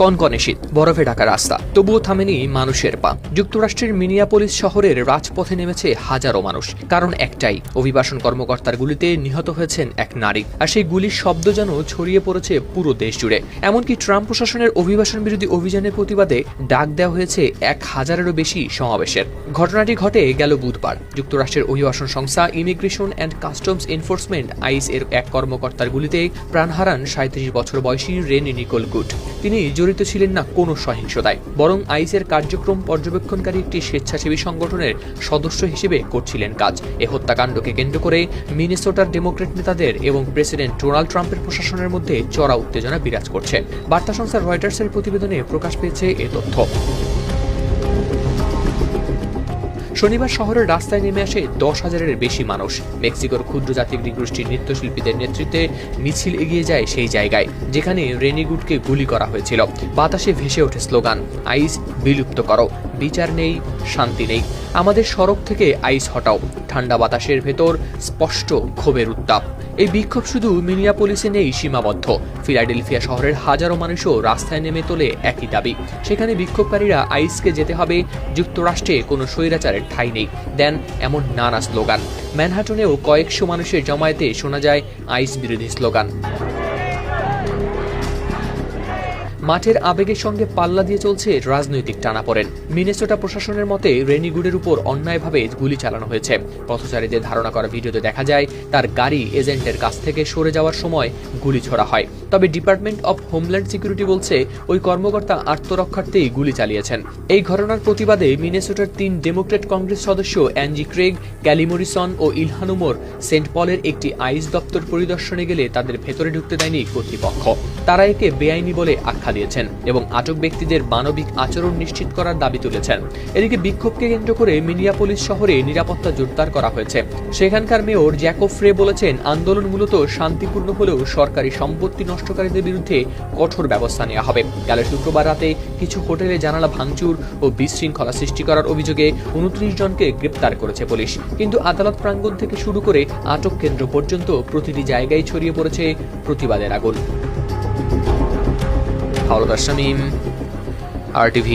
কনকনে শীত, বরফে ঢাকা রাস্তা, তবুও থামেনি মানুষের পা। যুক্তরাষ্ট্রের মিনিয়াপোলিস শহরের রাজপথে নেমেছে হাজারো মানুষ। কারণ একটাই, অভিবাসন কর্মকর্তার গুলিতে নিহত হয়েছেন এক নারী, আর সেই গুলির শব্দ যেন ছড়িয়ে পড়েছে পুরো দেশ জুড়ে। এমনকি ট্রাম্প প্রশাসনের অভিবাসন বিরোধী অভিযানের প্রতিবাদে ডাক দেওয়া হয়েছে 1000-এরও বেশি সমাবেশের। ঘটনাটি ঘটে গেল বুধবার। যুক্তরাষ্ট্রের অভিবাসন সংস্থা immigration and customs enforcement ICE এর এক কর্মকর্তার গুলিতে প্রাণ হারান 37 বছর বয়সী রেনি নিকোল গুড। তিনি জড়িত ছিলেন না কোনো সহিংসতায়, বরং আইসের কার্যক্রম পর্যবেক্ষণকারী একটি স্বেচ্ছাসেবী সংগঠনের সদস্য হিসেবে করছিলেন কাজ। এ হত্যাকাণ্ডকে কেন্দ্র করে মিনেসোটার ডেমোক্রেট নেতাদের এবং প্রেসিডেন্ট ডোনাল্ড ট্রাম্পের প্রশাসনের মধ্যে চড়া উত্তেজনা বিরাজ করছে। বার্তা সংস্থা রয়টার্সের প্রতিবেদনে প্রকাশ পেয়েছে এ তথ্য। শনিবার শহরের রাস্তায় নেমে আসে 10,000-এর বেশি মানুষ। মেক্সিকোর ক্ষুদ্র জাতিক গোষ্ঠীর নৃত্যশিল্পীদের নেতৃত্বে মিছিল এগিয়ে যায় সেই জায়গায় যেখানে রেনি গুডকে গুলি করা হয়েছিল। বাতাসে ভেসে ওঠে স্লোগান, আইস বিলুপ্ত করো, বিচার নেই, শান্তি নেই, আমাদের সড়ক থেকে আইস হটাও। ঠান্ডা বাতাসের ভেতর স্পষ্ট ক্ষোভের উত্তাপ। এই বিক্ষোভ শুধু মিনিয়াপোলিসে নেই সীমাবদ্ধ। ফিলাডেলফিয়া শহরের হাজারো মানুষও রাস্তায় নেমে তোলে একই দাবি। সেখানে বিক্ষোভকারীরা আইসকে যেতে হবে, যুক্তরাষ্ট্রে কোনো স্বৈরাচারের ঠাঁই নেই দেন এমন নানা স্লোগান। ম্যানহাটনেও কয়েকশো মানুষের জমায়েতে শোনা যায় আইস বিরোধী স্লোগান। মাঠের আবেগের সঙ্গে পাল্লা দিয়ে চলছে রাজনৈতিক টানাপোড়েন। মিনেসোটা প্রশাসনের মতে রেনি গুডের উপর অন্যায়ভাবে গুলি চালানো হয়েছে। পথচারীদের ধারণা করা ভিডিওতে দেখা যায় তার গাড়ি এজেন্টের কাছ থেকে সরে যাওয়ার সময় গুলি ছোড়া হয়। তবে ডিপার্টমেন্ট অব হোমল্যান্ড সিকিউরিটি বলছে ওই কর্মকর্তা আত্মরক্ষার্থেই গুলি চালিয়েছেন। এই ঘটনার প্রতিবাদে মিনেসোটার 3 ডেমোক্রেট কংগ্রেস সদস্য অ্যাঞ্জি ক্রেগ, ক্যালি মরিসন ও ইলহান উমর সেন্ট পলের একটি আইস দপ্তর পরিদর্শনে গেলে তাদের ভেতরে ঢুকতে দেয়নি কর্তৃপক্ষ। তারা একে বেআইনি বলে আখ্যা দিয়েছেন এবং আটক ব্যক্তিদের মানবিক আচরণ নিশ্চিত করার দাবি তুলেছেন। এদিকে বিক্ষোভকে কেন্দ্র করে মিনিয়াপোলিস শহরে নিরাপত্তা জোরদার করা হয়েছে। সেখানকার মেয়র জ্যাকব ফ্রে বলেছেন, আন্দোলন মূলত শান্তিপূর্ণ হলেও সরকারি সম্পত্তি নষ্টকারীদের বিরুদ্ধে কঠোর ব্যবস্থা নেওয়া হবে। গেল শুক্রবার রাতে কিছু হোটেলে জানালা ভাঙচুর ও বিশৃঙ্খলা সৃষ্টি করার অভিযোগে 29 জনকে গ্রেপ্তার করেছে পুলিশ। কিন্তু আদালত প্রাঙ্গণ থেকে শুরু করে আটক কেন্দ্র পর্যন্ত প্রতিটি জায়গায় ছড়িয়ে পড়েছে প্রতিবাদের আগুন। হাওলাদার শামীম, RTV।